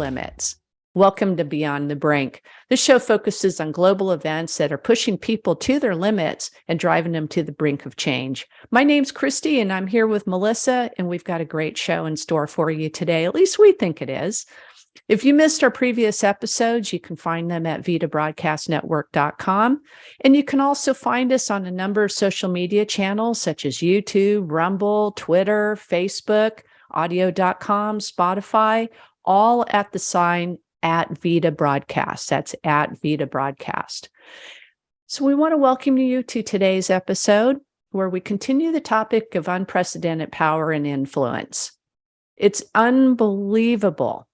limits. Welcome to Beyond the Brink. This show focuses on global events that are pushing people to their limits and driving them to the brink of change. My name's Christy, and I'm here with Melissa, and we've got a great show in store for you today. At least we think it is. If you missed our previous episodes, you can find them at vitabroadcastnetwork.com. And you can also find us on a number of social media channels such as YouTube, Rumble, Twitter, Facebook, audio.com, Spotify, all at the sign at Vita Broadcast. That's at Vita Broadcast. So we want to welcome you to today's episode where we continue the topic of unprecedented power and influence. It's unbelievable.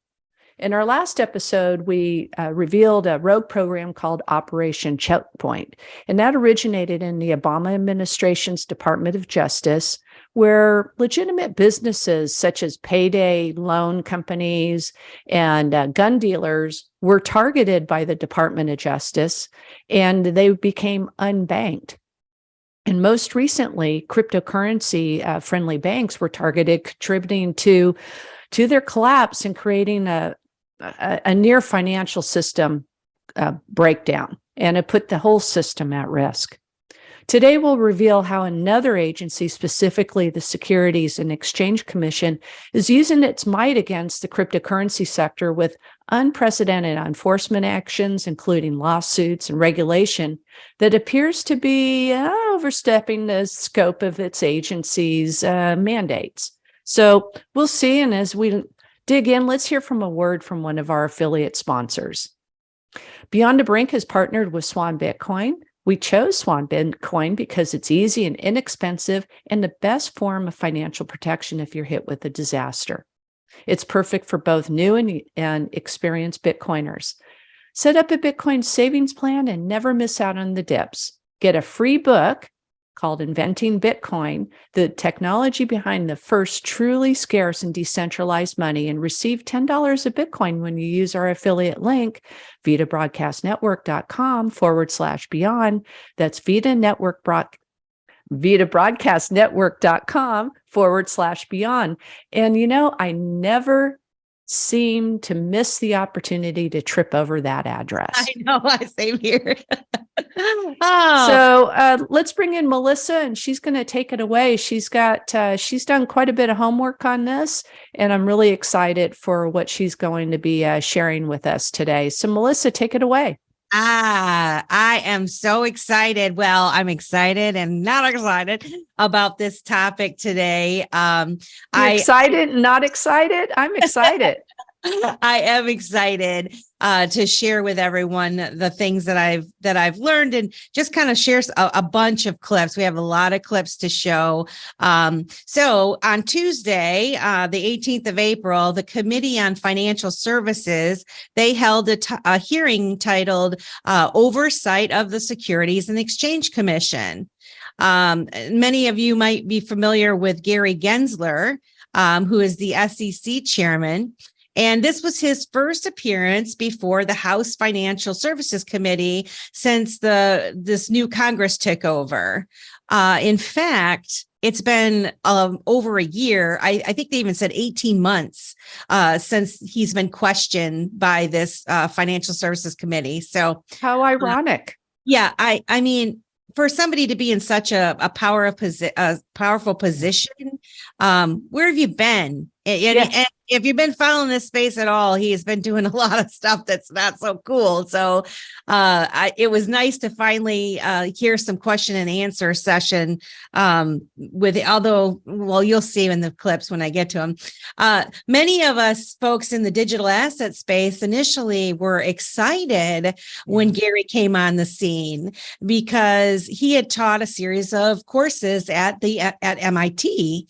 In our last episode, we revealed a rogue program called Operation Checkpoint, and that originated in the Obama administration's Department of Justice, where legitimate businesses such as payday loan companies and gun dealers were targeted by the Department of Justice, and they became unbanked. And most recently, cryptocurrency-friendly banks were targeted, contributing to their collapse and creating a near financial system breakdown, and it put the whole system at risk. Today, we'll reveal how another agency, specifically the Securities and Exchange Commission, is using its might against the cryptocurrency sector with unprecedented enforcement actions, including lawsuits and regulation that appears to be overstepping the scope of its agency's mandates. So we'll see, and as we dig in, let's hear from a word from one of our affiliate sponsors. Beyond the Brink has partnered with Swan Bitcoin. We chose Swan Bitcoin because it's easy and inexpensive and the best form of financial protection if you're hit with a disaster. It's perfect for both new and experienced Bitcoiners. Set up a Bitcoin savings plan and never miss out on the dips. Get a free book called Inventing Bitcoin, the technology behind the first truly scarce and decentralized money, and receive $10 of Bitcoin when you use our affiliate link, vitabroadcastnetwork.com/beyond. That's vitabroadcastnetwork.com/beyond. And I never seem to miss the opportunity to trip over that address. I know, same here. So let's bring in Melissa, and she's going to take it away. She's done quite a bit of homework on this, and I'm really excited for what she's going to be sharing with us today. So Melissa, take it away. I am so excited. Well, I'm excited and not excited about this topic today. Excited and not excited? I'm excited. I am excited to share with everyone the things that I've learned, and just kind of share a bunch of clips. We have a lot of clips to show. So on Tuesday, the 18th of April, the Committee on Financial Services, they held a hearing titled Oversight of the Securities and Exchange Commission. Many of you might be familiar with Gary Gensler, who is the SEC chairman. And this was his first appearance before the House Financial Services Committee since this new Congress took over. In fact, it's been over a year. I think they even said 18 months since he's been questioned by this Financial Services Committee. So how ironic. Yeah, I mean, for somebody to be in such a powerful position, where have you been? And if you've been following this space at all, he has been doing a lot of stuff that's not so cool. So it was nice to finally hear some question and answer session you'll see in the clips when I get to them. Many of us folks in the digital asset space initially were excited when Gary came on the scene because he had taught a series of courses at MIT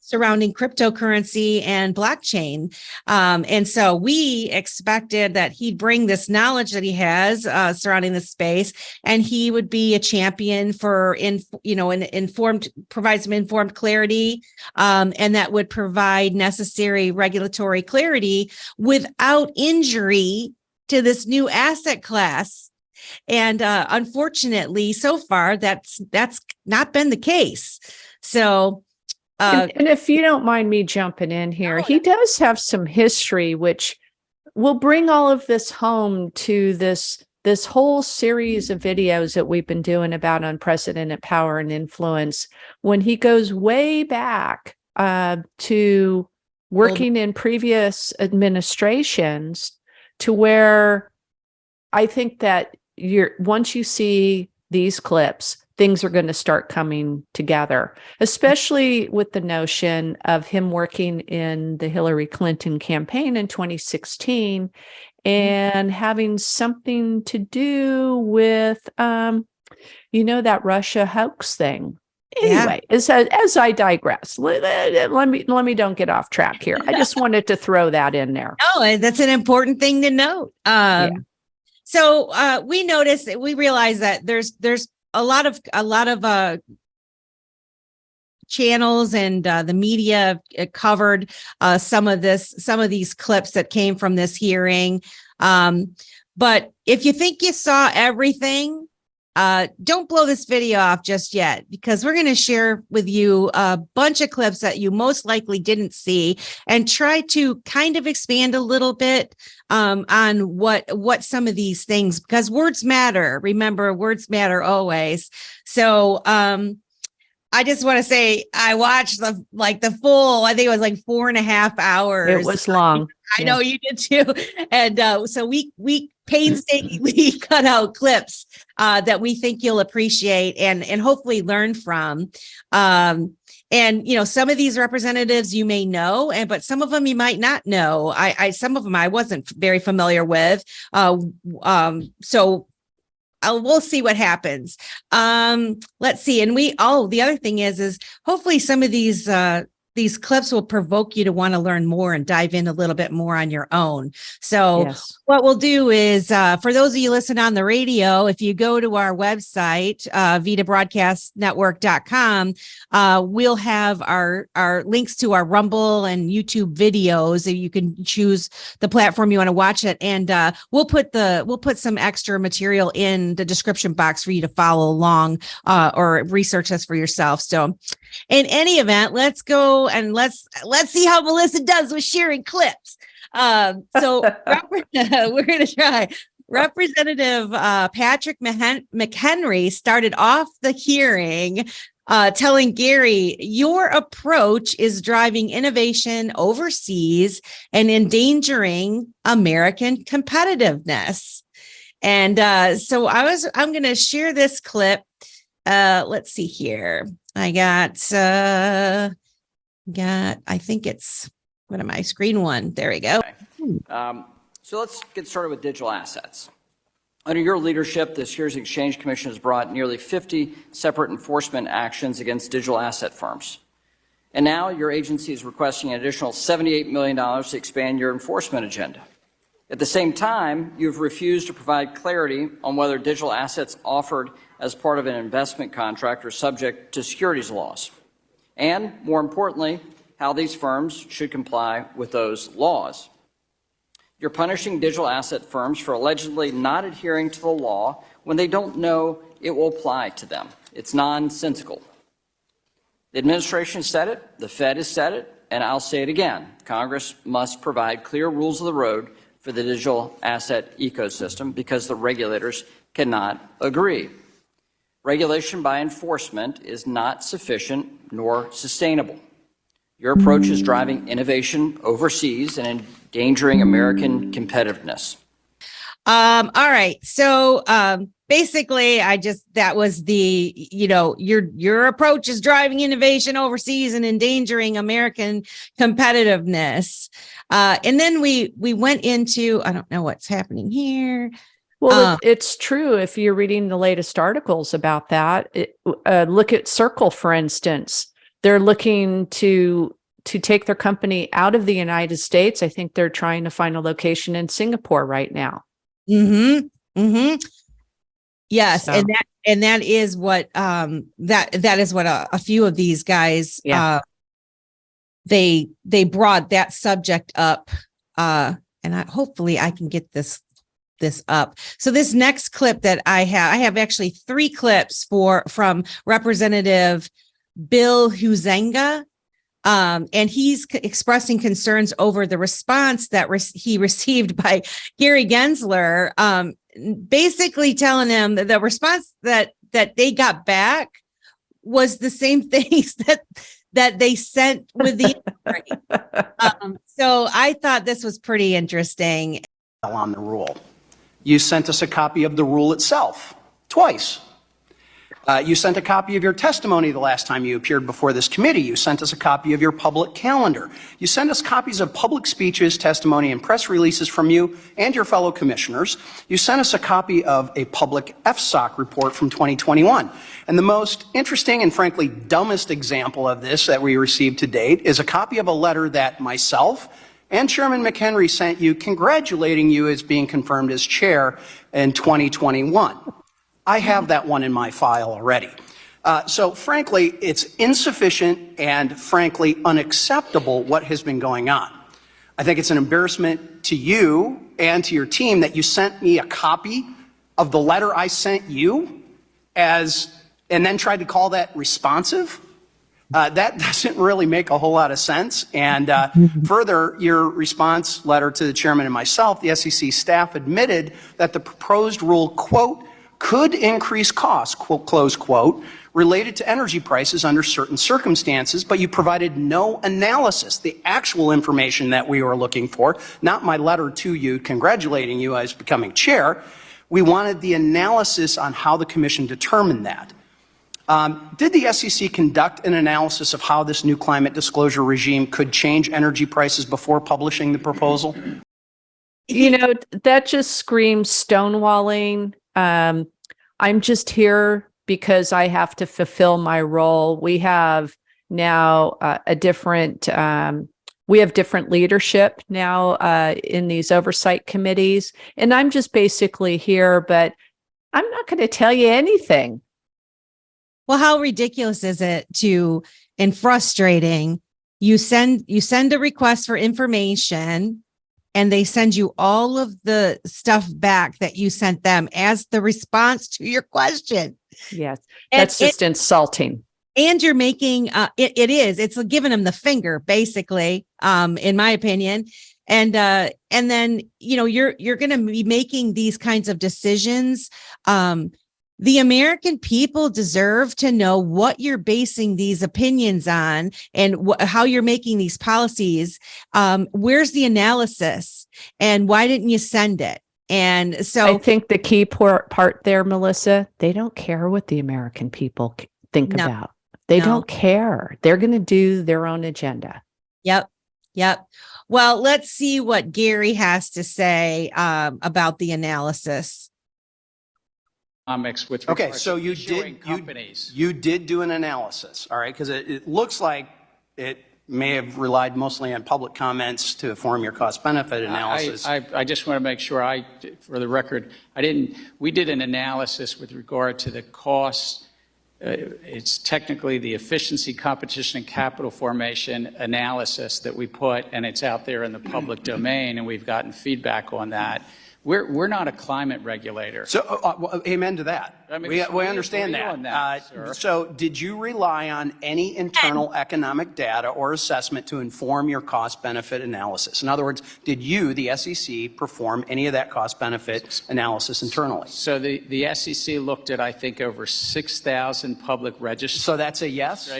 surrounding cryptocurrency and blockchain. And so we expected that he'd bring this knowledge that he has surrounding the space, and he would be a champion for provide some informed clarity, and that would provide necessary regulatory clarity without injury to this new asset class. And unfortunately, so far, that's not been the case. So and if you don't mind me jumping in here, he does have some history, which we'll bring all of this home to this whole series of videos that we've been doing about unprecedented power and influence. When he goes way back to working in previous administrations, to where I think that once you see these clips, things are going to start coming together, especially with the notion of him working in the Hillary Clinton campaign in 2016 and having something to do with, that Russia hoax thing. Anyway, as I digress, let me don't get off track here. I just wanted to throw that in there. Oh, that's an important thing to note. So we realize that there's a lot of channels and the media covered some of these clips that came from this hearing. But if you think you saw everything, don't blow this video off just yet, because we're going to share with you a bunch of clips that you most likely didn't see and try to kind of expand a little bit on what some of these things, because words matter. Remember, words matter always. So I just want to say I watched the full, I think it was like 4.5 hours. It was long. I know you did too. And so we painstakingly cut out clips that we think you'll appreciate and hopefully learn from. And, some of these representatives you may know, but some of them you might not know. Some of them I wasn't very familiar with. So we'll see what happens. Let's see. And the other thing is hopefully some of these clips will provoke you to want to learn more and dive in a little bit more on your own. So what we'll do is, for those of you listening on the radio, if you go to our website, vitabroadcastnetwork.com, we'll have our links to our Rumble and YouTube videos. You can choose the platform you want to watch it. And we'll put some extra material in the description box for you to follow along or research this for yourself. So in any event, let's go and let's see how Melissa does with sharing clips. So we're going to try. Representative Patrick McHenry started off the hearing telling Gary, your approach is driving innovation overseas and endangering American competitiveness. And so I'm going to share this clip. Let's see here. I think it's, what am I, screen one? There we go. Okay. So let's get started with digital assets. Under your leadership, the Securities and Exchange Commission has brought nearly 50 separate enforcement actions against digital asset firms. And now your agency is requesting an additional $78 million to expand your enforcement agenda. At the same time, you've refused to provide clarity on whether digital assets offered as part of an investment contract are subject to securities laws, and more importantly, how these firms should comply with those laws. You're punishing digital asset firms for allegedly not adhering to the law when they don't know it will apply to them. It's nonsensical. The administration said it, the Fed has said it, and I'll say it again. Congress must provide clear rules of the road for the digital asset ecosystem because the regulators cannot agree. Regulation by enforcement is not sufficient nor sustainable. Your approach is driving innovation overseas and endangering American competitiveness. All right. So basically, that was the, your approach is driving innovation overseas and endangering American competitiveness. And then we went into, I don't know what's happening here. Well, it's true. If you're reading the latest articles about that, look at Circle, for instance. They're looking to take their company out of the United States. I think they're trying to find a location in Singapore right now. Mm-hmm. Mm-hmm. Yes, so. and that is what that is what a few of these guys they brought that subject up, and hopefully I can get this up. So this next clip that I have actually 3 clips from Representative Bill Huizenga. And he's expressing concerns over the response that he received by Gary Gensler, basically telling him that the response that they got back was the same things that they sent with the so I thought this was pretty interesting. On the rule. You sent us a copy of the rule itself twice. You sent a copy of your testimony the last time you appeared before this committee. You sent us a copy of your public calendar. You sent us copies of public speeches, testimony, and press releases from you and your fellow commissioners. You sent us a copy of a public FSOC report from 2021. And the most interesting and frankly dumbest example of this that we received to date is a copy of a letter that myself and Chairman McHenry sent you congratulating you as being confirmed as chair in 2021. I have that one in my file already. So frankly, it's insufficient and frankly unacceptable what has been going on. I think it's an embarrassment to you and to your team that you sent me a copy of the letter I sent you and then tried to call that responsive. That doesn't really make a whole lot of sense. And further, your response letter to the chairman and myself, the SEC staff admitted that the proposed rule, quote, could increase costs, quote, close quote, related to energy prices under certain circumstances, but you provided no analysis, the actual information that we were looking for, not my letter to you congratulating you as becoming chair. We wanted the analysis on how the commission determined that. Did the SEC conduct an analysis of how this new climate disclosure regime could change energy prices before publishing the proposal? You know, that just screams stonewalling. I'm just here because I have to fulfill my role. We have now we have different leadership now in these oversight committees, and I'm just basically here, but I'm not going to tell you anything. Well, how ridiculous is it and frustrating? You send a request for information and they send you all of the stuff back that you sent them as the response to your question. Yes, that's just insulting. And you're making it's giving them the finger, basically, in my opinion. And then, you're going to be making these kinds of decisions. The American people deserve to know what you're basing these opinions on and how you're making these policies. Where's the analysis and why didn't you send it? And so I think the key part there, Melissa, they don't care what the American people think about. They don't care. They're going to do their own agenda. Yep. Well, let's see what Gary has to say about the analysis. With okay, so you did do an analysis, all right, because it looks like it may have relied mostly on public comments to form your cost-benefit analysis. I just want to make sure for the record, we did an analysis with regard to the costs. It's technically the efficiency, competition, and capital formation analysis that we put, and it's out there in the public domain, and we've gotten feedback on that. We're not a climate regulator. So, well, amen to that. I mean, we understand that. So did you rely on any internal economic data or assessment to inform your cost-benefit analysis? In other words, did you, the SEC, perform any of that cost-benefit analysis internally? So the SEC looked at, I think, over 6,000 public registration. So that's a yes?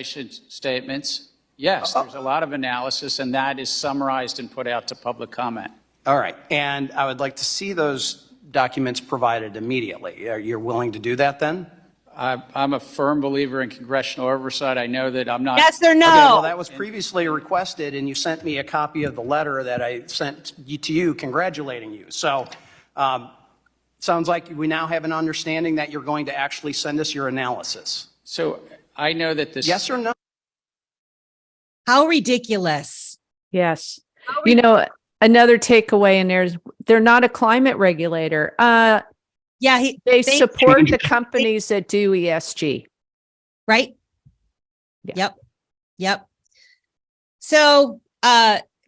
Statements. Yes, there's a lot of analysis, and that is summarized and put out to public comment. All right, and I would like to see those documents provided immediately. You're willing to do that then? I'm a firm believer in congressional oversight. I know that I'm not. Yes or no? Okay, well, that was previously requested, and you sent me a copy of the letter that I sent to you congratulating you. So sounds like we now have an understanding that you're going to actually send us your analysis. So I know that this. Yes or no? How ridiculous. Yes. Another takeaway in there is they're not a climate regulator. They support the companies that do ESG. Right? Yeah. Yep. So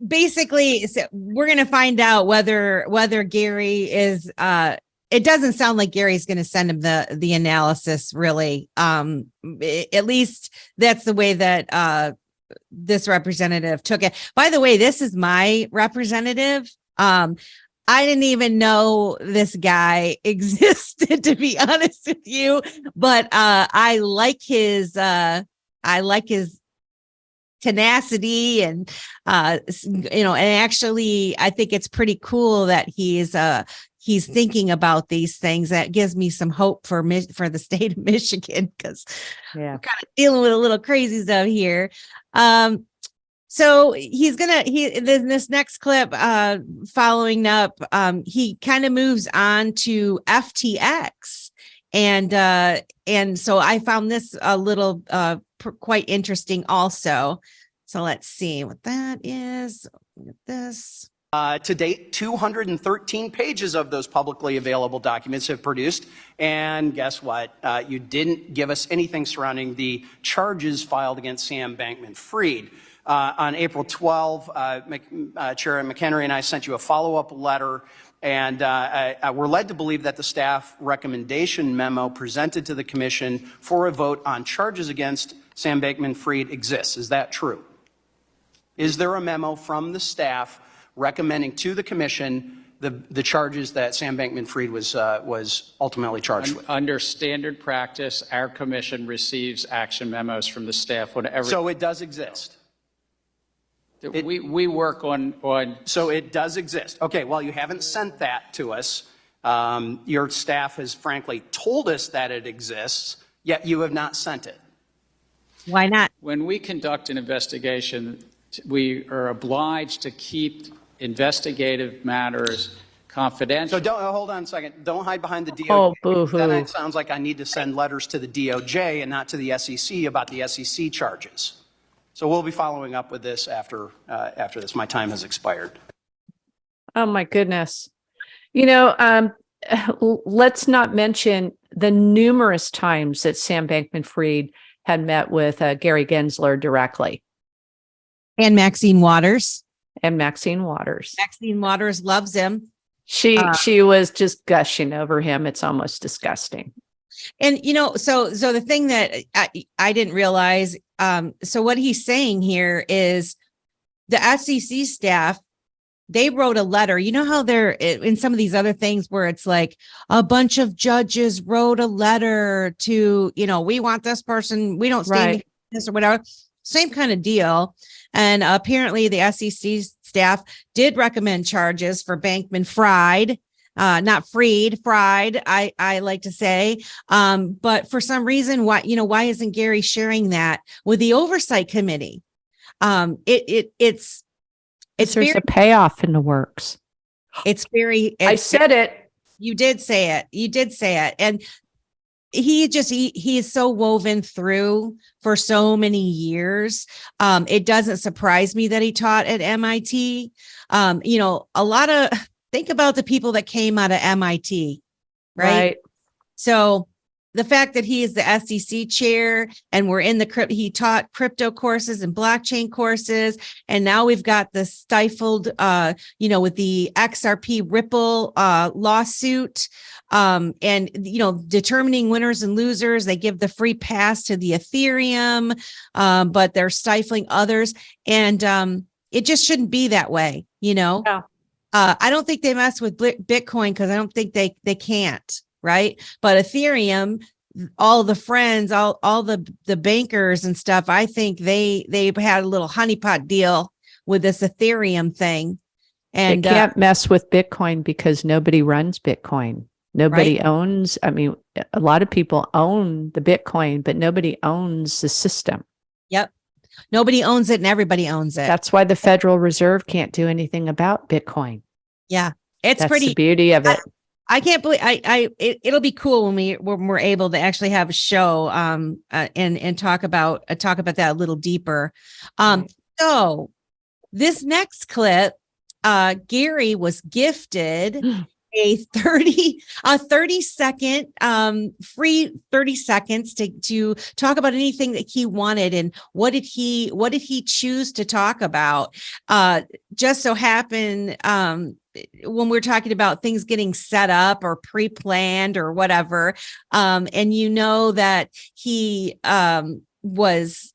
basically, we're going to find out whether Gary is. It doesn't sound like Gary's going to send him the analysis. Really, at least that's the way that this representative took it. By the way, this is my representative. I didn't even know this guy existed, to be honest with you, but I like his tenacity and and actually I think it's pretty cool that he's thinking about these things. That gives me some hope for the state of Michigan, because we're kind of dealing with a little crazy stuff here. So this next clip, following up, he kind of moves on to FTX. And so I found this a little, quite interesting also. So let's see what that is. Look at this. To date, 213 pages of those publicly available documents have produced. And guess what? You didn't give us anything surrounding the charges filed against Sam Bankman-Fried. On April 12, Chair McHenry and I sent you a follow-up letter, and we're led to believe that the staff recommendation memo presented to the commission for a vote on charges against Sam Bankman-Fried exists. Is that true? Is there a memo from the staff recommending to the commission the charges that Sam Bankman-Fried was ultimately charged with? Under standard practice, our commission receives action memos from the staff whenever. So it does exist. We work on. So it does exist. Okay, well, you haven't sent that to us. Your staff has frankly told us that it exists, yet you have not sent it. Why not? When we conduct an investigation, we are obliged to keep investigative matters confidential. So hold on a second. Don't hide behind the DOJ. Oh, boo-hoo. Then it sounds like I need to send letters to the DOJ and not to the SEC about the SEC charges. So we'll be following up with this after this. My time has expired. Oh my goodness. Let's not mention the numerous times that Sam Bankman-Fried had met with Gary Gensler directly. And Maxine Waters. Maxine Waters loves him. She was just gushing over him. It's almost disgusting. And, so the thing that I didn't realize, so what he's saying here is the SEC staff, they wrote a letter. You know how they're in some of these other things where it's like a bunch of judges wrote a letter to, we want this person, we don't stand this or whatever. Same kind of deal. And apparently the SEC staff did recommend charges for Bankman-Fried. Not Fried, I like to say. But for some reason, why isn't Gary sharing that with the oversight committee? It's There's a payoff in the works. I said it. You did say it. And he is so woven through for so many years. It doesn't surprise me that he taught at MIT. Think about the people that came out of MIT, right? So the fact that he is the SEC chair and we're in he taught crypto courses and blockchain courses. And now we've got the stifled, with the XRP Ripple lawsuit, and, determining winners and losers. They give the free pass to the Ethereum, but they're stifling others. And it just shouldn't be that way, Yeah. I don't think they mess with Bitcoin because I don't think they can't, right? But Ethereum, all the friends, all the bankers and stuff, I think they had a little honeypot deal with this Ethereum thing. And they can't mess with Bitcoin because nobody runs Bitcoin. Nobody owns. I mean, a lot of people own the Bitcoin, but nobody owns the system. Yep. Nobody owns it and everybody owns it. That's why the Federal Reserve can't do anything about Bitcoin. Yeah. That's the beauty of it. I can't believe it'll be cool when we're able to actually have a show and talk about that a little deeper. So this next clip, Gary was gifted a 30 second free 30 seconds to talk about anything that he wanted. And what did he choose to talk about? Just so happened when we're talking about things getting set up or pre-planned or whatever, and that he was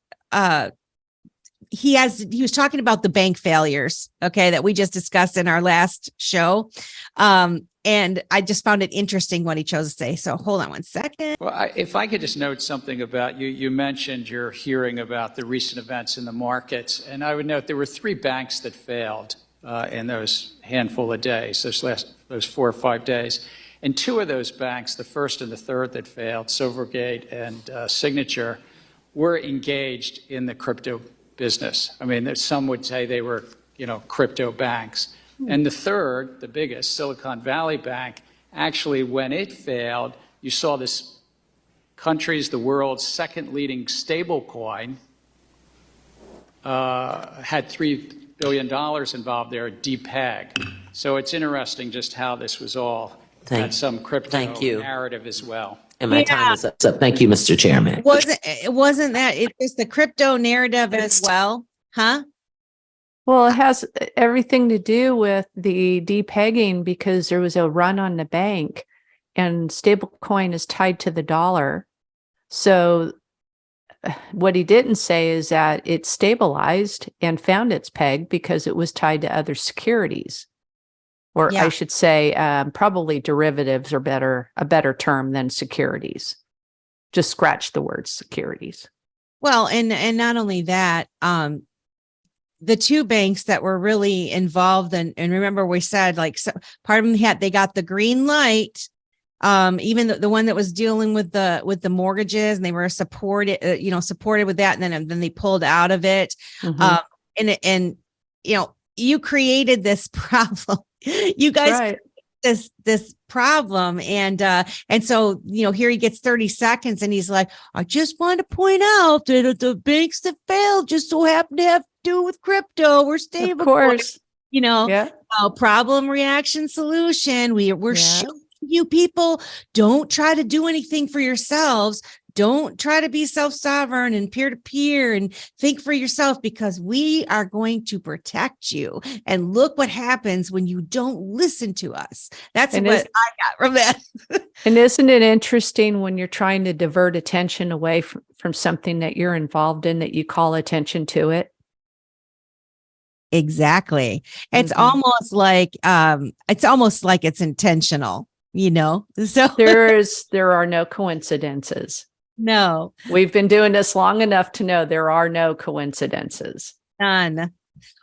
he was talking about the bank failures, okay, that we just discussed in our last show. And I just found it interesting what he chose to say. So hold on one second. Well, if I could just note something about you. You mentioned your hearing about the recent events in the markets, and I would note there were 3 banks that failed in those handful of days, those 4 or 5 days. And 2 of those banks, the first and the third that failed, Silvergate and Signature, were engaged in the crypto business. I mean, some would say they were, crypto banks. And the third, the biggest, Silicon Valley Bank, actually, when it failed, you saw this country's, the world's second leading stable coin, had $3 billion involved there, DPEG. So it's interesting just how this was all had some crypto narrative as well. And my time is up. So thank you, Mr. Chairman. Wasn't that it was the crypto narrative as well? Huh? Well, it has everything to do with the depegging because there was a run on the bank and stablecoin is tied to the dollar. So what he didn't say is that it stabilized and found its peg because it was tied to other securities. Or I should say probably derivatives are a better term than securities. Just scratch the word securities. Well, and not only that, the 2 banks that were really involved, and remember we said part of them they got the green light, even the one that was dealing with the mortgages, and they were supported with that, and then they pulled out of it. And you created this problem. You guys this problem, and so here he gets 30 seconds, and he's like, I just want to point out that the banks that failed just so happen to have to do with crypto or stable. Of course, problem, reaction, solution. We're showing you people, don't try to do anything for yourselves. Don't try to be self-sovereign and peer-to-peer and think for yourself, because we are going to protect you. And look what happens when you don't listen to us. That's what I got from that. And isn't it interesting when you're trying to divert attention away from something that you're involved in, that you call attention to it? Exactly. It's almost like it's intentional, So there are no coincidences. No. We've been doing this long enough to know there are no coincidences. None.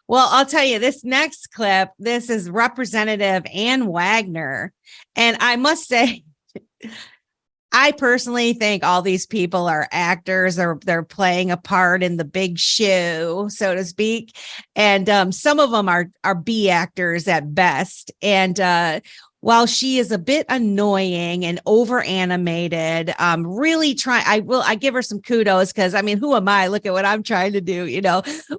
Well, I'll tell you, this next clip, this is Representative Ann Wagner. And I must say, I personally think all these people are actors, or they're playing a part in the big show, so to speak. And some of them are B actors at best. And while she is a bit annoying and over animated, really I give her some kudos, because who am I? Look at what I'm trying to do,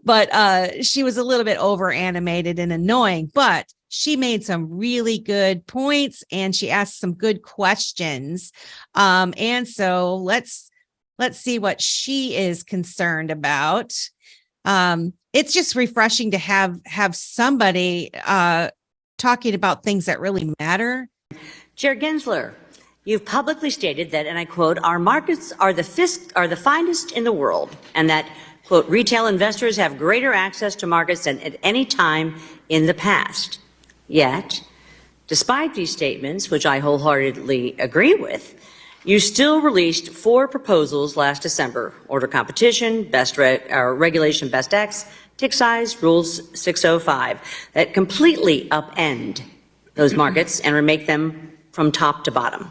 but she was a little bit over animated and annoying, but she made some really good points and she asked some good questions. And so let's see what she is concerned about. It's just refreshing to have somebody, talking about things that really matter. Chair Gensler, you've publicly stated that, and I quote, our markets are the finest in the world, and that, quote, retail investors have greater access to markets than at any time in the past. Yet, despite these statements, which I wholeheartedly agree with, you still released 4 proposals last December: order competition, regulation best X, tick size, rules 605, that completely upend those markets and remake them from top to bottom.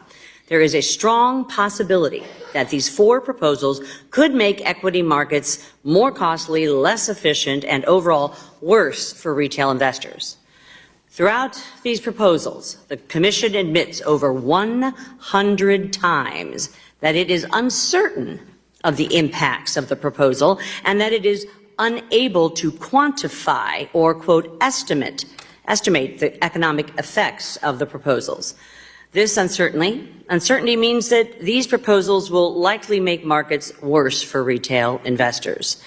There is a strong possibility that these 4 proposals could make equity markets more costly, less efficient, and overall worse for retail investors. Throughout these proposals, the Commission admits over 100 times that it is uncertain of the impacts of the proposal and that it is unable to quantify or, quote, estimate the economic effects of the proposals. This uncertainty means that these proposals will likely make markets worse for retail investors.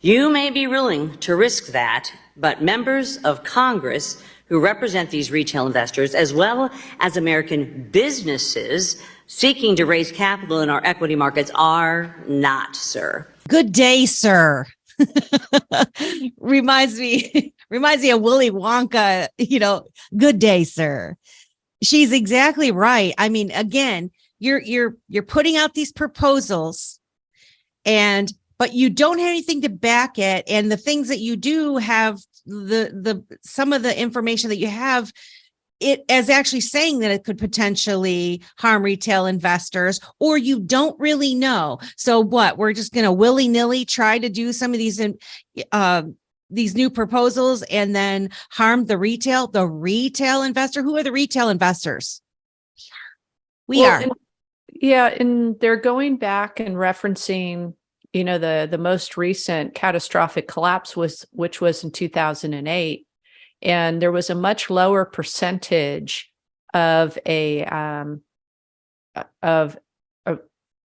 You may be willing to risk that, but members of Congress who represent these retail investors, as well as American businesses seeking to raise capital in our equity markets, are not, sir. Good day, sir. reminds me of Willy Wonka, good day, sir. She's exactly right. I mean, again, you're putting out these proposals but you don't have anything to back it. And the things that you do have, some of the information that you have, it as actually saying that it could potentially harm retail investors, or you don't really know. So what, we're just going to willy-nilly try to do some of these new proposals and then harm the retail investor. Who are the retail investors? We are. And they're going back and referencing, the most recent catastrophic collapse which was in 2008. And there was a much lower percentage of a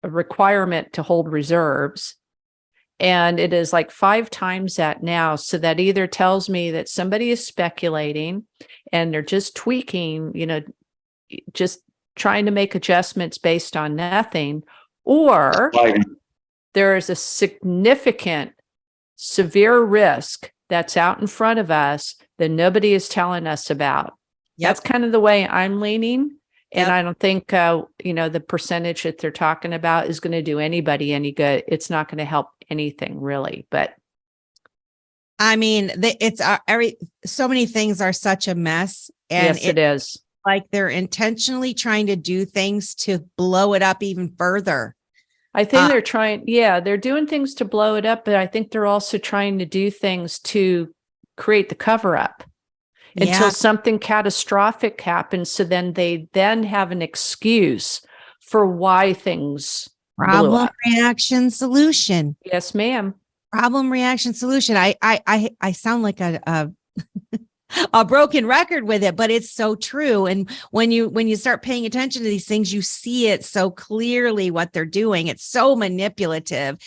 requirement to hold reserves. And it is like 5 times that now. So that either tells me that somebody is speculating and they're just tweaking, just trying to make adjustments based on nothing, or there is a significant, severe risk that's out in front of us that nobody is telling us about. Yep. That's kind of the way I'm leaning. And I don't think, the percentage that they're talking about is going to do anybody any good. It's not going to help anything really. But I mean, so many things are such a mess. And yes, it is. Like they're intentionally trying to do things to blow it up even further. I think they're trying, they're doing things to blow it up, but I think they're also trying to do things to create the cover up until something catastrophic happens. So then they have an excuse for why things blew up. Reaction solution. Yes, ma'am. Problem reaction solution. I sound like a broken record with it, but it's so true. And when you start paying attention to these things, you see it so clearly what they're doing. It's so manipulative.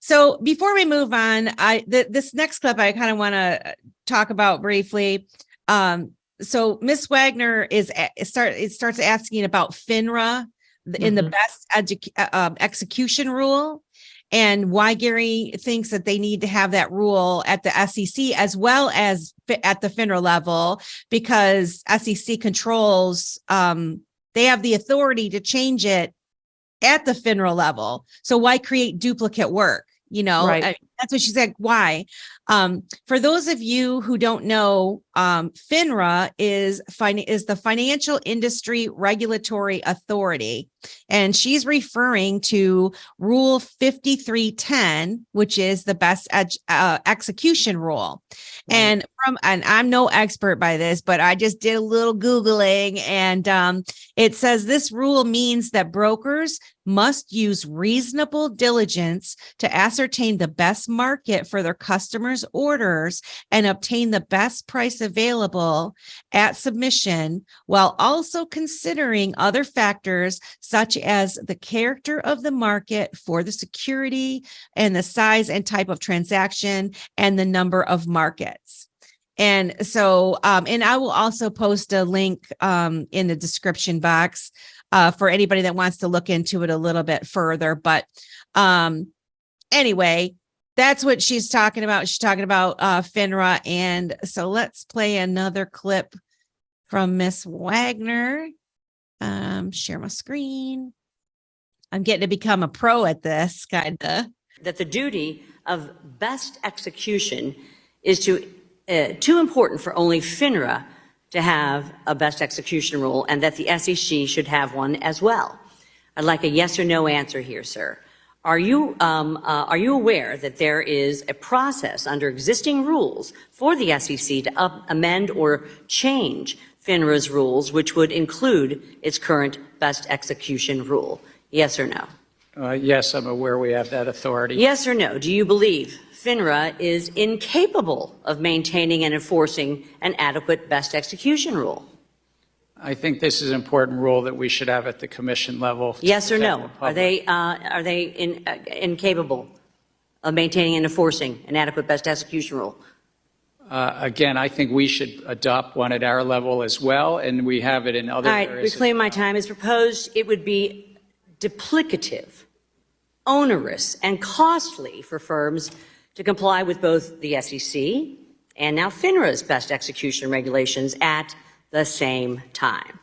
So before we move on, this next clip I kind of want to talk about briefly. So Miss Wagner starts asking about FINRA in the best execution rule, and why Gary thinks that they need to have that rule at the SEC as well as at the FINRA level, because SEC controls, they have the authority to change it at the FINRA level. So why create duplicate work? Right. That's what she said. Why? For those of you who don't know, FINRA is the Financial Industry Regulatory Authority, and she's referring to Rule 5310, which is the best execution rule. Right. And I'm no expert by this, but I just did a little Googling, and it says this rule means that brokers must use reasonable diligence to ascertain the best market for their customers' orders and obtain the best price available at submission, while also considering other factors such as the character of the market for the security and the size and type of transaction and the number of markets. And so, and I will also post a link in the description box for anybody that wants to look into it a little bit further. But anyway, that's what she's talking about. She's talking about FINRA. And so let's play another clip from Miss Wagner. Share my screen. I'm getting to become a pro at this, kind of. That the duty of best execution is too important for only FINRA to have a best execution rule, and that the SEC should have one as well. I'd like a yes or no answer here, sir. Are you aware that there is a process under existing rules for the SEC to amend or change FINRA's rules, which would include its current best execution rule? Yes or no? Yes, I'm aware we have that authority. Yes or no? Do you believe FINRA is incapable of maintaining and enforcing an adequate best execution rule? I think this is an important rule that we should have at the commission level. Yes or no? Are they incapable of maintaining and enforcing an adequate best execution rule? Again, I think we should adopt one at our level as well, and we have it in other areas. All right, reclaim my time. As proposed, it would be duplicative onerous and costly for firms to comply with both the SEC and now FINRA's best execution regulations at the same time.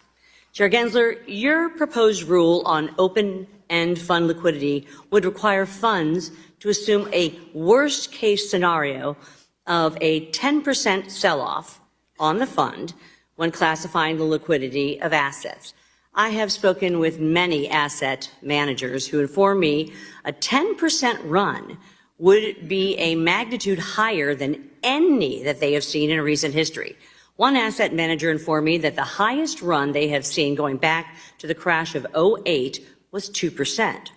Chair Gensler, your proposed rule on open-end fund liquidity would require funds to assume a worst-case scenario of a 10% sell-off on the fund when classifying the liquidity of assets. I have spoken with many asset managers who inform me a 10% run would be a magnitude higher than any that they have seen in recent history. One asset manager informed me that the highest run they have seen going back to the crash of '08 was 2%.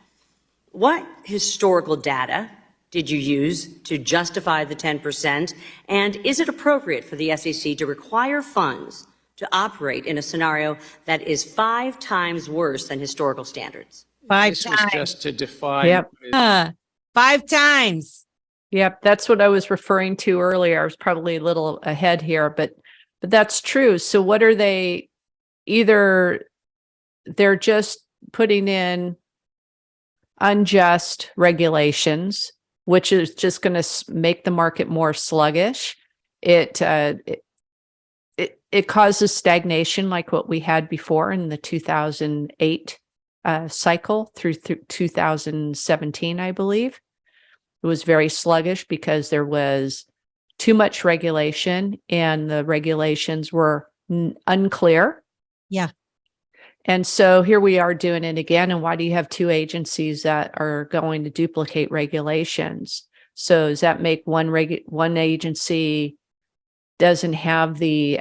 What historical data did you use to justify the 10%? And is it appropriate for the SEC to require funds to operate in a scenario that is 5 times worse than historical standards? This was just to define. Yep. 5 times. Yep, that's what I was referring to earlier. I was probably a little ahead here, but that's true. So what are they? Either they're just putting in unjust regulations, which is just going to make the market more sluggish. It causes stagnation like what we had before in the 2008 cycle through 2017, I believe. It was very sluggish because there was too much regulation and the regulations were unclear. Yeah. And so here we are doing it again. And why do you have 2 agencies that are going to duplicate regulations? So does that make one agency doesn't have the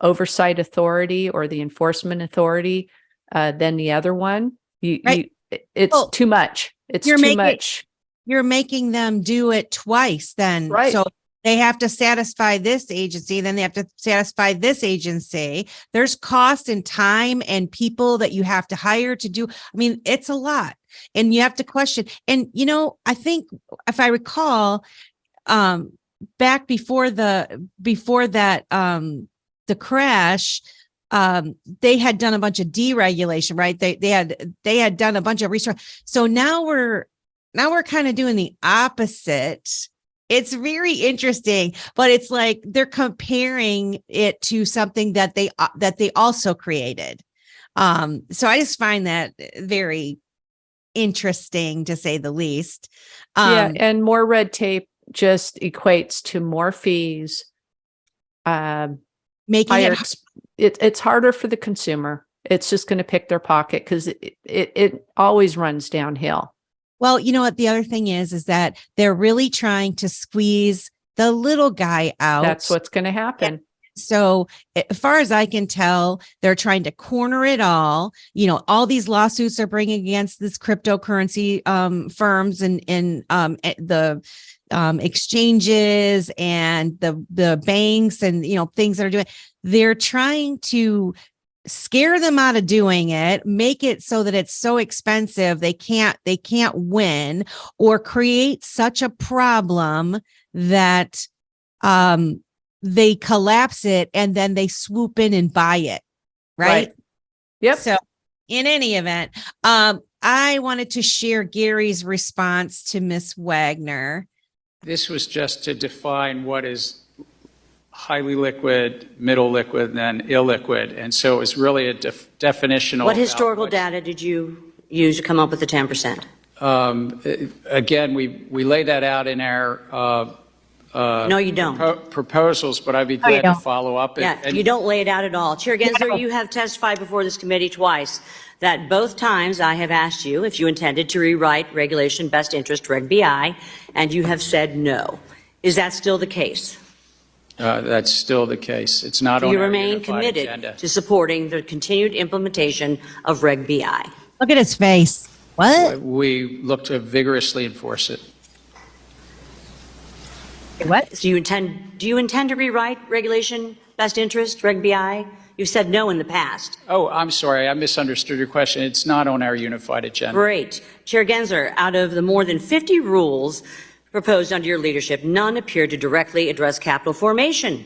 oversight authority or the enforcement authority than the other one? It's too much. It's too much. You're making them do it twice then. Right. So they have to satisfy this agency, then they have to satisfy this agency. There's cost and time and people that you have to hire to do. I mean, it's a lot. And you have to question. And, you know, I think if I recall, back before that, the crash, they had done a bunch of deregulation, right? They had done a bunch of research. So now we're kind of doing the opposite. It's very interesting, but it's like they're comparing it to something that they also created. So I just find that very interesting, to say the least. And more red tape just equates to more fees. Making it's harder for the consumer. It's just going to pick their pocket because it always runs downhill. Well, you know what? The other thing is that they're really trying to squeeze the little guy out. That's what's going to happen. So as far as I can tell, they're trying to corner it all. You know, all these lawsuits are bringing against this cryptocurrency firms and the exchanges and the banks and, you know, things that are doing. They're trying to scare them out of doing it, make it so that it's so expensive they can't win, or create such a problem that they collapse it and then they swoop in and buy it. Right. Yep. So in any event, I wanted to share Gary's response to Ms. Wagner. This was just to define what is highly liquid, middle liquid, and then illiquid. And so it was really a definitional. What historical data did you use to come up with the 10%? Again, we lay that out in our no, you don't. Proposals, but I'd be glad to follow up. You don't lay it out at all. Chair Gensler, you have testified before this committee twice that both times I have asked you if you intended to rewrite Regulation Best Interest Reg BI, and you have said no. Is that still the case? That's still the case. It's not on you our remain unified committed agenda. to supporting the continued implementation of Reg BI. Look at his face. What? We look to vigorously enforce it. What? Do you intend to rewrite Regulation Best Interest Reg BI? You've said no in the past. Oh, I'm sorry. I misunderstood your question. It's not on our unified agenda. Great. Chair Gensler, out of the more than 50 rules proposed under your leadership, none appear to directly address capital formation.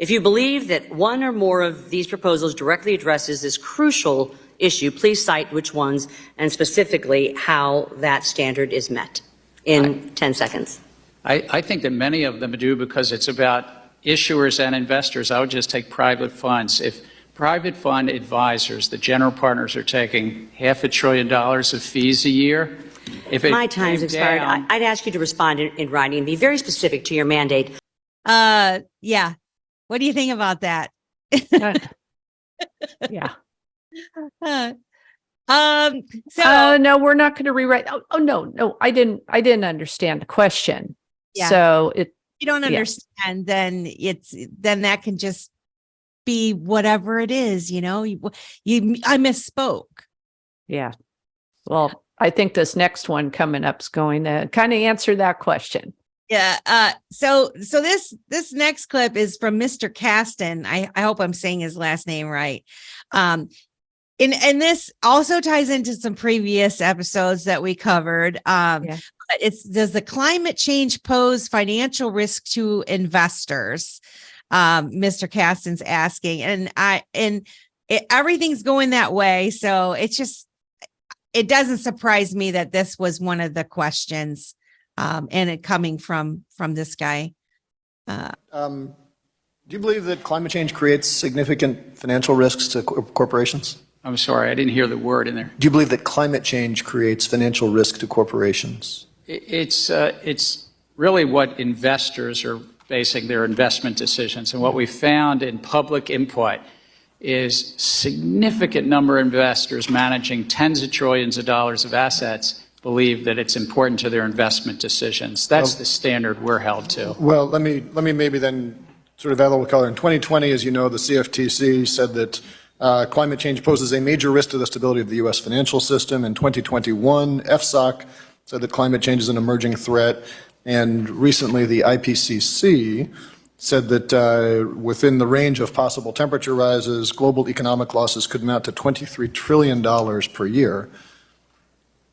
If you believe that one or more of these proposals directly addresses this crucial issue, please cite which ones and specifically how that standard is met in 10 seconds. I think that many of them do because it's about issuers and investors. I would just take private funds. If private fund advisors, the general partners, are taking $500 billion of fees a year, if it My time's came expired. down- I'd ask you to respond in writing and be very specific to your mandate. Yeah. What do you think about that? Yeah. So No, we're not going to rewrite. Oh, no, I didn't understand the question. Yeah. So if you don't yeah. understand, then that can just be whatever it is, I misspoke. yeah. Well, I think this next one coming up is going to kind of answer that question. Yeah. So this next clip is from Mr. Kasten. I hope I'm saying his last name right. And this also ties into some previous episodes that we covered. But does the climate change pose financial risk to investors? Mr. Kasten's asking, everything's going that way. So it doesn't surprise me that this was one of the questions. And it coming from this guy. Do you believe that climate change creates significant financial risks to corporations? I'm sorry, I didn't hear the word in there. Do you believe that climate change creates financial risk to corporations? It's really what investors are basing their investment decisions. And what we found in public input is significant number of investors managing tens of trillions of dollars of assets believe that it's important to their investment decisions. That's the standard we're held to. Well, let me maybe then sort of add a little color. In 2020, as you know, the CFTC said that climate change poses a major risk to the stability of the U.S. financial system. In 2021, FSOC said that climate change is an emerging threat. And recently, the IPCC said that within the range of possible temperature rises, global economic losses could amount to $23 trillion per year.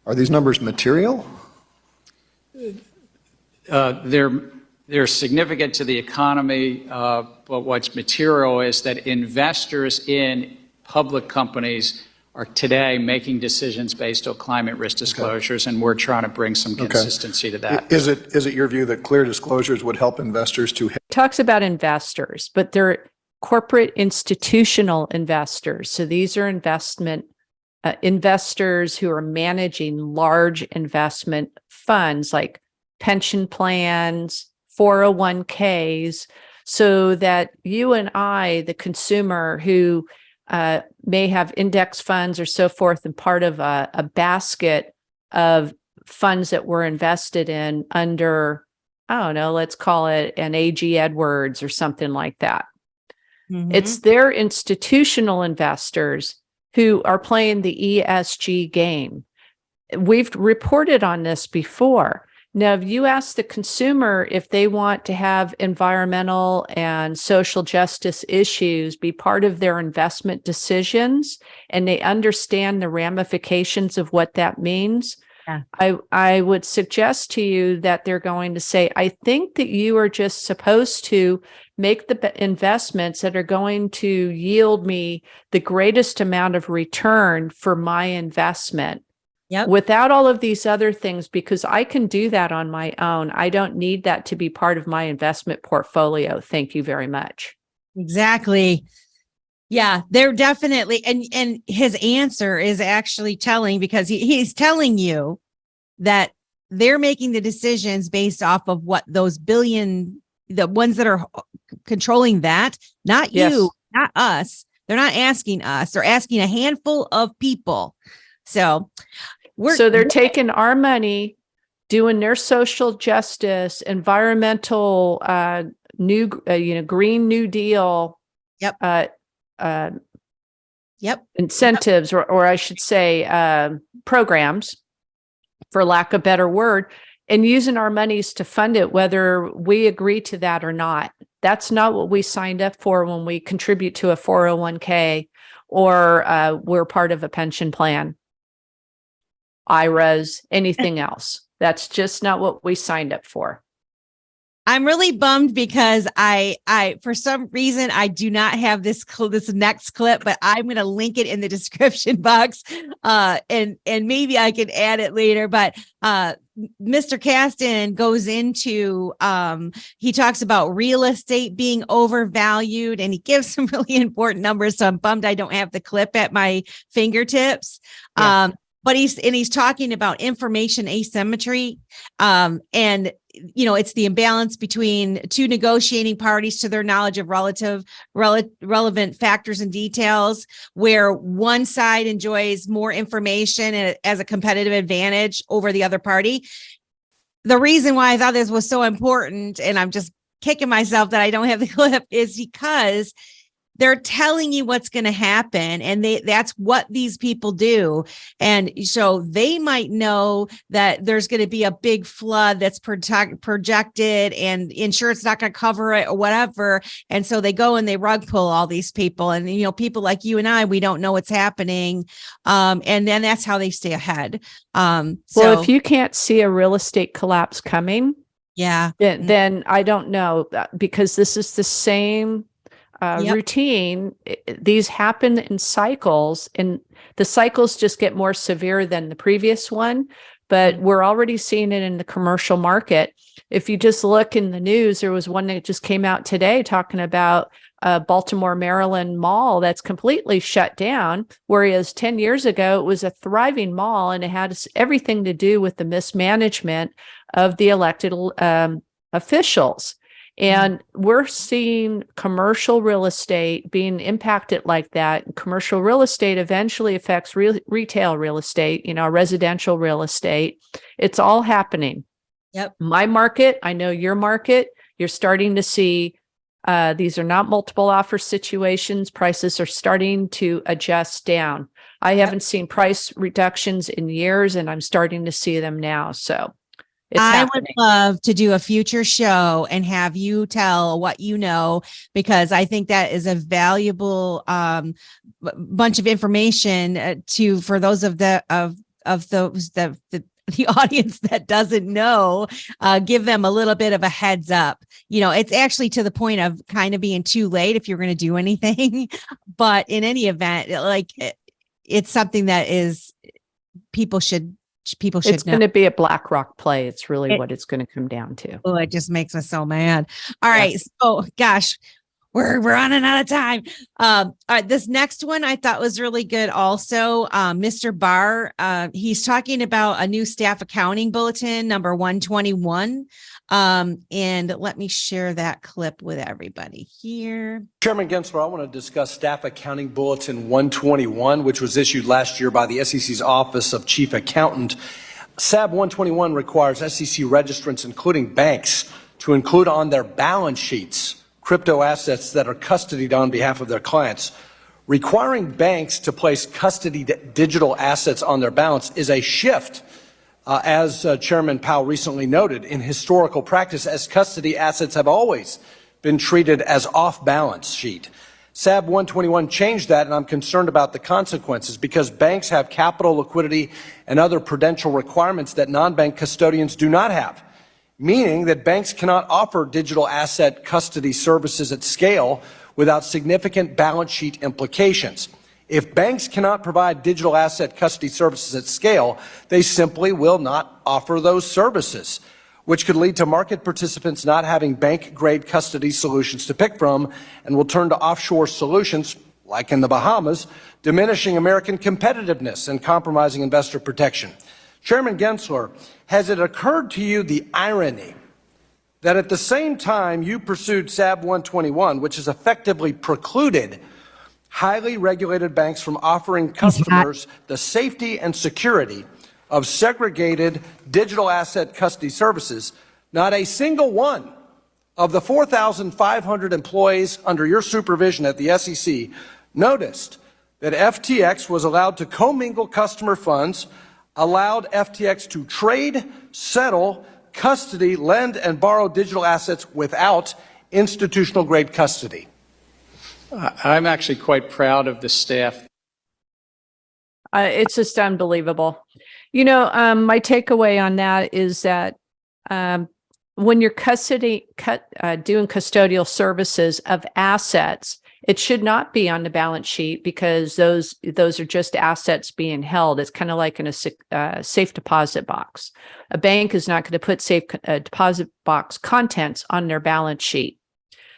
Are these numbers material? They're significant to the economy, but what's material is that investors in public companies are today making decisions based on climate risk disclosures, and we're trying to bring some consistency to that. Is it your view that clear disclosures would help investors to? Talks about investors, but they're corporate institutional investors. So these are investors who are managing large investment funds like pension plans, 401ks, so that you and I, the consumer who may have index funds or so forth and part of a basket of funds that were invested in under, I don't know, let's call it an AG Edwards or something like that. Mm-hmm. It's their institutional investors who are playing the ESG game. We've reported on this before. Now, if you ask the consumer if they want to have environmental and social justice issues be part of their investment decisions, and they understand the ramifications of what that means, I would suggest to you that they're going to say, I think that you are just supposed to make the investments that are going to yield me the greatest amount of return for my investment. Without all of these other things, because I can do that on my own. I don't need that to be part of my investment portfolio. Thank you very much. Exactly. Yeah, they're definitely, and his answer is actually telling, because he's telling you that they're making the decisions based off of what those the ones that are controlling that, not you, not us. They're not asking us. They're asking a handful of people. So they're taking our money, doing their social justice, environmental, Green New Deal, incentives, or I should say, programs, for lack of a better word, and using our monies to fund it, whether we agree to that or not. That's not what we signed up for when we contribute to a 401k or we're part of a pension plan, IRAs, anything else. That's just not what we signed up for. I'm really bummed because I for some reason I do not have this next clip, but I'm going to link it in the description box, and maybe I can add it later. But Mr. Kasten goes into he talks about real estate being overvalued, and he gives some really important numbers. So I'm bummed I don't have the clip at my fingertips. Yeah. But he's talking about information asymmetry, and it's the imbalance between two negotiating parties to their knowledge of relevant factors and details, where one side enjoys more information as a competitive advantage over the other party. The reason why I thought this was so important, and I'm just kicking myself that I don't have the clip, is because they're telling you what's going to happen, and that's what these people do. And so they might know that there's going to be a big flood that's projected, and insurance not going to cover it or whatever. And so they go and they rug pull all these people. And, people like you and I, we don't know what's happening. And then that's how they stay ahead. Well, if you can't see a real estate collapse coming, then I don't know, because this is the same routine. These happen in cycles, and the cycles just get more severe than the previous one. But we're already seeing it in the commercial market. If you just look in the news, there was one that just came out today talking about a Baltimore, Maryland mall that's completely shut down, whereas 10 years ago it was a thriving mall, and it had everything to do with the mismanagement of the elected officials. And we're seeing commercial real estate being impacted like that. Commercial real estate eventually affects retail real estate, residential real estate. It's all happening. Yep. My market, I know your market, you're starting to see these are not multiple offer situations. Prices are starting to adjust down. I haven't seen price reductions in years, and I'm starting to see them now. So it's happening. Would love to do a future show and have you tell what you know, because I think that is a valuable bunch of information for those of the audience that doesn't know. Give them a little bit of a heads up. It's actually to the point of kind of being too late if you're going to do anything. But in any event, it's something that is people should it's know. going to be a BlackRock play. It's really what it's going to come down to. Oh, it just makes us so mad. All right. So gosh, we're running out of time. All right, this next one I thought was really good also. Mr. Barr, he's talking about a new staff accounting bulletin, number 121. And let me share that clip with everybody here. Chairman Gensler, I want to discuss Staff Accounting Bulletin 121, which was issued last year by the SEC's Office of Chief Accountant. SAB 121 requires SEC registrants, including banks, to include on their balance sheets crypto assets that are custodied on behalf of their clients. Requiring banks to place custodied digital assets on their balance is a shift, as Chairman Powell recently noted, in historical practice, as custody assets have always been treated as off-balance sheet. SAB 121 changed that, and I'm concerned about the consequences because banks have capital, liquidity, and other prudential requirements that non-bank custodians do not have, meaning that banks cannot offer digital asset custody services at scale without significant balance sheet implications. If banks cannot provide digital asset custody services at scale, they simply will not offer those services, which could lead to market participants not having bank-grade custody solutions to pick from and will turn to offshore solutions, like in the Bahamas, diminishing American competitiveness and compromising investor protection. Chairman Gensler, has it occurred to you the irony that at the same time you pursued SAB 121, which has effectively precluded highly regulated banks from offering customers the safety and security of segregated digital asset custody services, not a single one of the 4,500 employees under your supervision at the SEC noticed that FTX was allowed to commingle customer funds, allowed FTX to trade, settle, custody, lend, and borrow digital assets without institutional grade custody? I'm actually quite proud of the staff. It's just unbelievable. My takeaway on that is that when you're doing custodial services of assets, it should not be on the balance sheet because those are just assets being held. It's kind of like in a safe deposit box. A bank is not going to put safe deposit box contents on their balance sheet.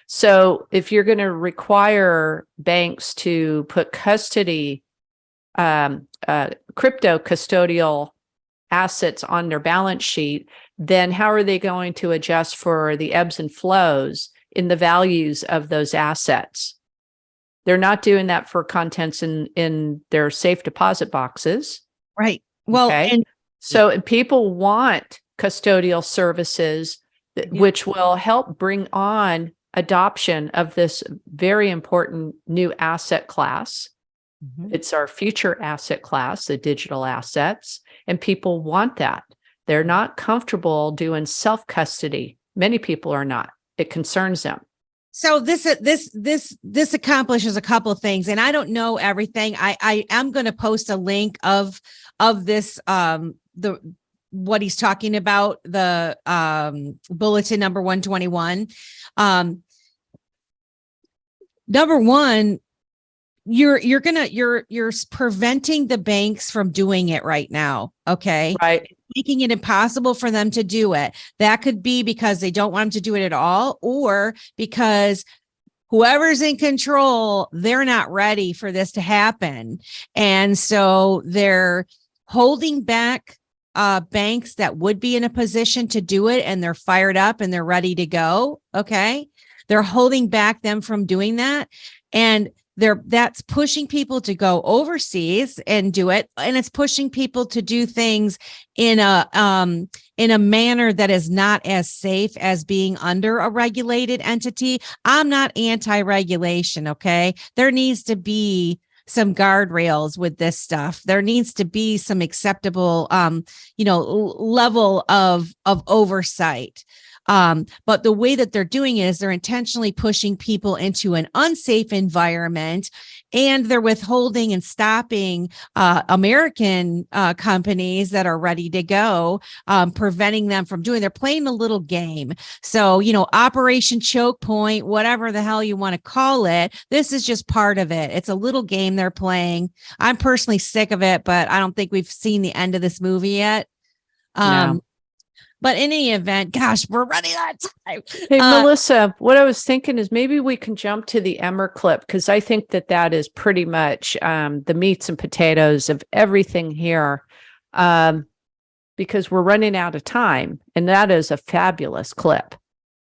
So if you're going to require banks to put custody, crypto custodial assets on their balance sheet, then how are they going to adjust for the ebbs and flows in the values of those assets? They're not doing that for contents in their safe deposit boxes. Right. Well, okay. and So people want custodial services which will help bring on adoption of this very important new asset class. It's our future asset class, the digital assets, and people want that. They're not comfortable doing self-custody. Many people are not. It concerns them. so this accomplishes a couple of things, and I don't know everything. I am going to post a link of this what he's talking about, the bulletin number 121. Number one, you're preventing the banks from doing it right now. Okay. Right. Making it impossible for them to do it. That could be because they don't want them to do it at all, or because whoever's in control, they're not ready for this to happen. And so they're holding back banks that would be in a position to do it, and they're fired up and they're ready to go. Okay. They're holding back them from doing that. And that's pushing people to go overseas and do it. And it's pushing people to do things in a manner that is not as safe as being under a regulated entity. I'm not anti-regulation. Okay. There needs to be some guardrails with this stuff. There needs to be some acceptable, level of oversight. But the way that they're doing it is they're intentionally pushing people into an unsafe environment, and they're withholding and stopping American companies that are ready to go, preventing them from doing. They're playing a little game. So, Operation Choke Point, whatever the hell you want to call it, this is just part of it. It's a little game they're playing. I'm personally sick of it, but I don't think we've seen the end of this movie yet. No. But in any event, gosh, we're running out of time. Hey, Melissa, what I was thinking is maybe we can jump to the Emmer clip, because I think that is pretty much the meats and potatoes of everything here, because we're running out of time. And that is a fabulous clip,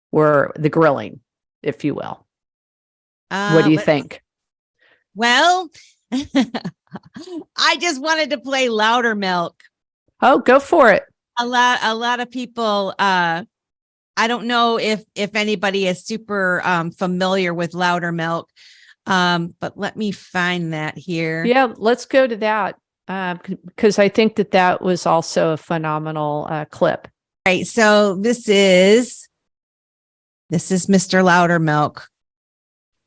where the grilling, if you will. What do you think? Well, I just wanted to play Louder Milk. Oh, go for it. A lot of people, I don't know if anybody is super familiar with Louder Milk, but let me find that here. Yeah, let's go to that, because I think that was also a phenomenal clip. Right. So this is Mr. Louder Milk.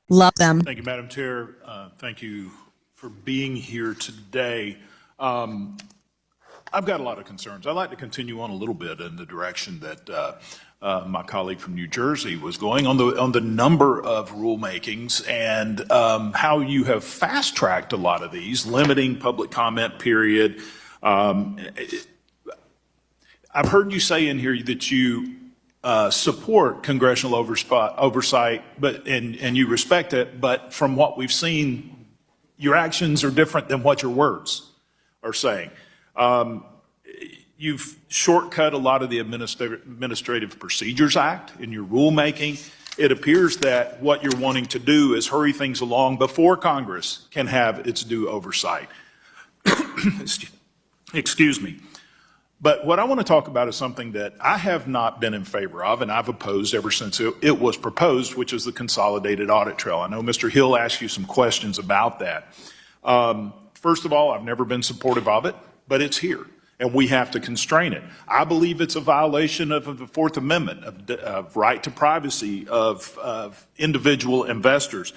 Love them. Thank you, Madam Chair. Thank you for being here today. I've got a lot of concerns. I'd like to continue on a little bit in the direction that my colleague from New Jersey was going on the number of rulemakings and how you have fast-tracked a lot of these, limiting public comment period. I've heard you say in here that you support congressional oversight, and you respect it, but from what we've seen, your actions are different than what your words are saying. You've shortcut a lot of the Administrative Procedures Act in your rulemaking. It appears that what you're wanting to do is hurry things along before Congress can have its due oversight. Excuse me. But what I want to talk about is something that I have not been in favor of, and I've opposed ever since it was proposed, which is the consolidated audit trail. I know Mr. Hill asked you some questions about that. First of all, I've never been supportive of it, but it's here, and we have to constrain it. I believe it's a violation of the Fourth Amendment, of right to privacy of individual investors.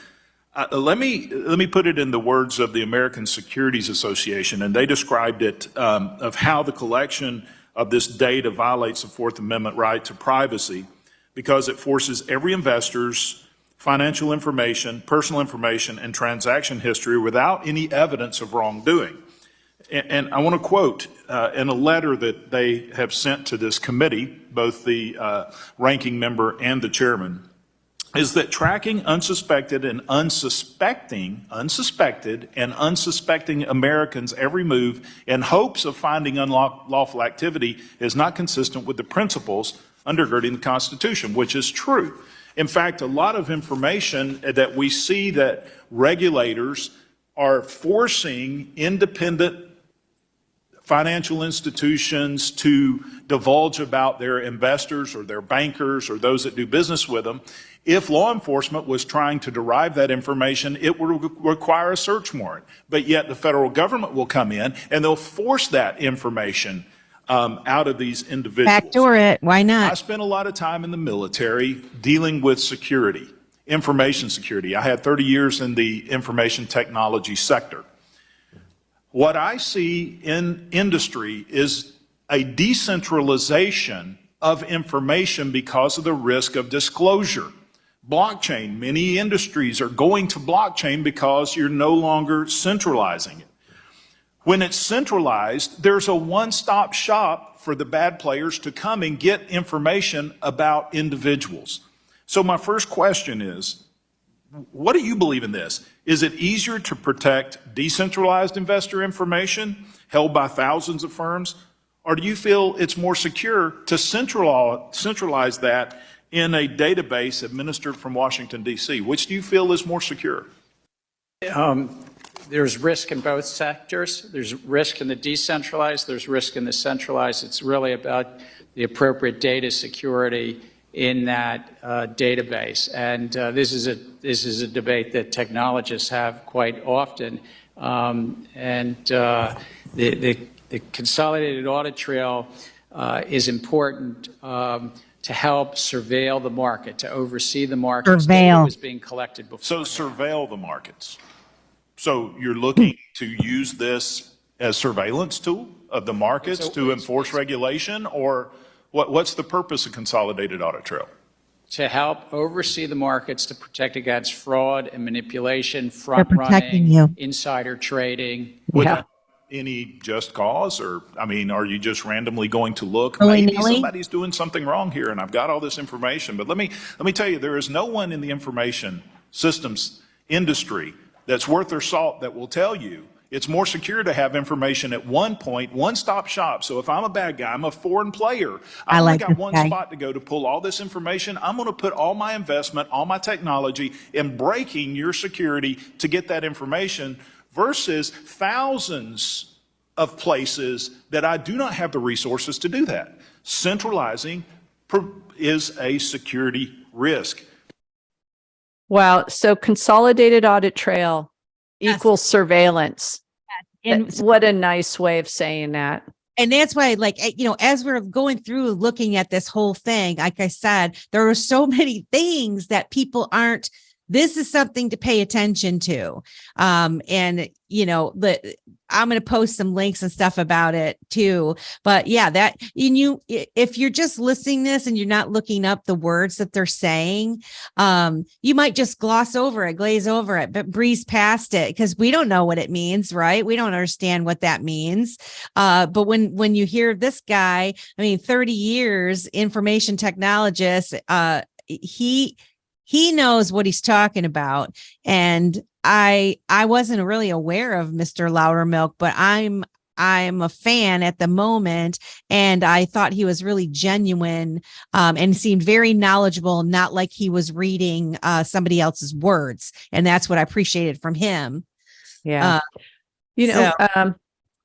Let me put it in the words of the American Securities Association, and they described it of how the collection of this data violates the Fourth Amendment right to privacy because it forces every investor's financial information, personal information, and transaction history without any evidence of wrongdoing. And I want to quote in a letter that they have sent to this committee, both the ranking member and the chairman, is that tracking unsuspected and unsuspecting Americans' every move in hopes of finding unlawful activity is not consistent with the principles undergirding the Constitution, which is true. In fact, a lot of information that we see that regulators are forcing independent financial institutions to divulge about their investors or their bankers or those that do business with them. If law enforcement was trying to derive that information, it would require a search warrant. But yet the federal government will come in and they'll force that information out of these individuals. Backdoor it. Why not? I spent a lot of time in the military dealing with security, information security. I had 30 years in the information technology sector. What I see in industry is a decentralization of information because of the risk of disclosure. Blockchain, many industries are going to blockchain because you're no longer centralizing it. When it's centralized, there's a one-stop shop for the bad players to come and get information about individuals. So my first question is, what do you believe in this? Is it easier to protect decentralized investor information held by thousands of firms? Or do you feel it's more secure to centralize that in a database administered from Washington, D.C.? Which do you feel is more secure? There's risk in both sectors. There's risk in the decentralized, there's risk in the centralized. It's really about the appropriate data security in that database. And this is a debate that technologists have quite often. The consolidated audit trail is important to help surveil the market, to oversee the markets. Data was being collected before. So surveil the markets. So you're looking to use this as surveillance tool of the markets to enforce regulation, or what's the purpose of consolidated audit trail? To help oversee the markets, to protect against fraud and manipulation, front running, insider trading. Without any just cause? Or, I mean, are you just randomly going to look? Maybe somebody's doing something wrong here and I've got all this information. But let me tell you, there is no one in the information systems industry that's worth their salt that will tell you it's more secure to have information at one point, one-stop shop. So if I'm a bad guy, I'm a foreign player, I only got one spot to go to pull all this information. I'm going to put all my investment, all my technology in breaking your security to get that information versus thousands of places that I do not have the resources to do that. Centralizing is a security risk. Wow. So consolidated audit trail equals surveillance. And what a nice way of saying that. And that's why, like, you know, as we're going through looking at this whole thing, like I said, there are so many things that people aren't, this is something to pay attention to. And, you know, I'm going to post some links and stuff about it too. But yeah, that if you're just listening to this and you're not looking up the words that they're saying, you might just glaze over it, but breeze past it because we don't know what it means, right? We don't understand what that means. But when you hear this guy, I mean, 30 years, information technologist, he knows what he's talking about. And I wasn't really aware of Mr. Loudermilk, but I'm a fan at the moment. And I thought he was really genuine and seemed very knowledgeable, not like he was reading somebody else's words. And that's what I appreciated from him. Yeah.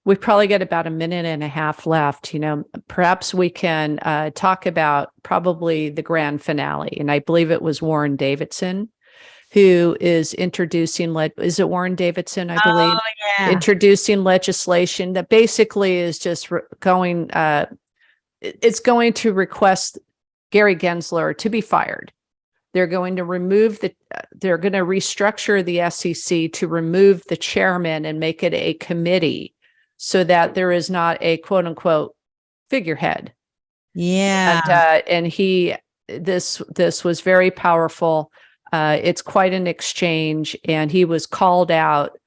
We've probably got about a minute and a half left. You know, perhaps we can talk about probably the grand finale. And I believe it was Warren Davidson who is introducing, is it Warren Davidson, I believe? Oh, yeah. Introducing legislation that basically is just going to request Gary Gensler to be fired. They're going to they're going to restructure the SEC to remove the chairman and make it a committee so that there is not a quote unquote figurehead. Yeah. And this was very powerful. It's quite an exchange, and he was called out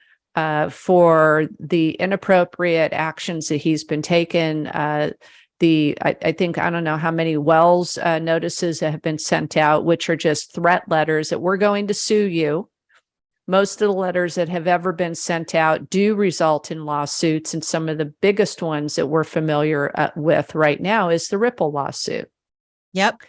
for the inappropriate actions that he's been taken. I think, I don't know how many Wells notices that have been sent out, which are just threat letters that we're going to sue you. Most of the letters that have ever been sent out do result in lawsuits. And some of the biggest ones that we're familiar with right now is the Ripple lawsuit. Yep.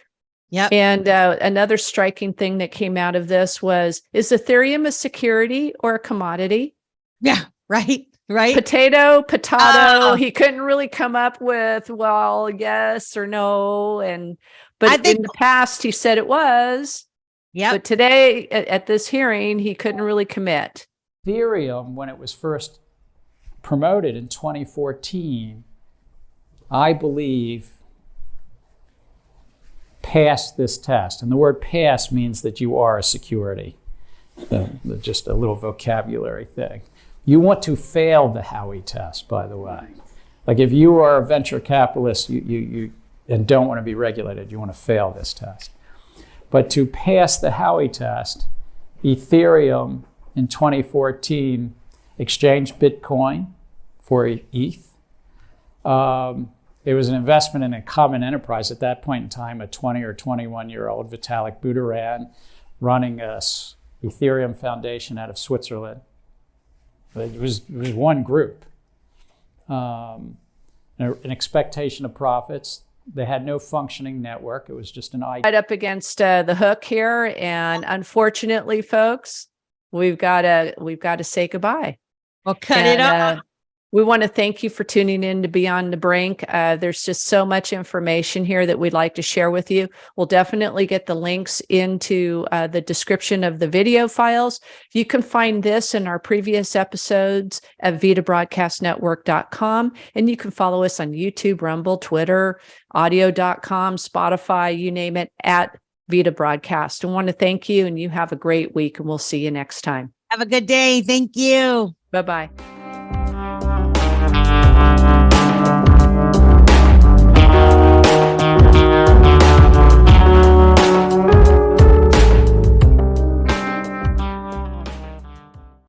And another striking thing that came out of this was, is Ethereum a security or a commodity? Yeah. Right. Potato. Oh. He couldn't really come up with, well, yes or no. But in the past, he said it was. Yeah. But today at this hearing, he couldn't really commit. Ethereum, when it was first promoted in 2014, I believe passed this test. And the word pass means that you are a security. Just a little vocabulary thing. You want to fail the Howey test, by the way. Like if you are a venture capitalist you and don't want to be regulated, you want to fail this test. But to pass the Howey test, Ethereum in 2014 exchanged Bitcoin for ETH. It was an investment in a common enterprise at that point in time, a 20 or 21-year-old Vitalik Buterin running a Ethereum foundation out of Switzerland. It was one group. An expectation of profits. They had no functioning network. It was just an idea. Right up against the hook here, and unfortunately, folks, we've got to say goodbye. Well, cut it off. We want to thank you for tuning in to Beyond the Brink. There's just so much information here that we'd like to share with you. We'll definitely get the links into the description of the video files. You can find this and our previous episodes at vitabroadcastnetwork.com. And you can follow us on YouTube, Rumble, Twitter, audio.com, Spotify, you name it, at Vita Broadcast. I want to thank you, and you have a great week, and we'll see you next time. Have a good day. Thank you. Bye-bye.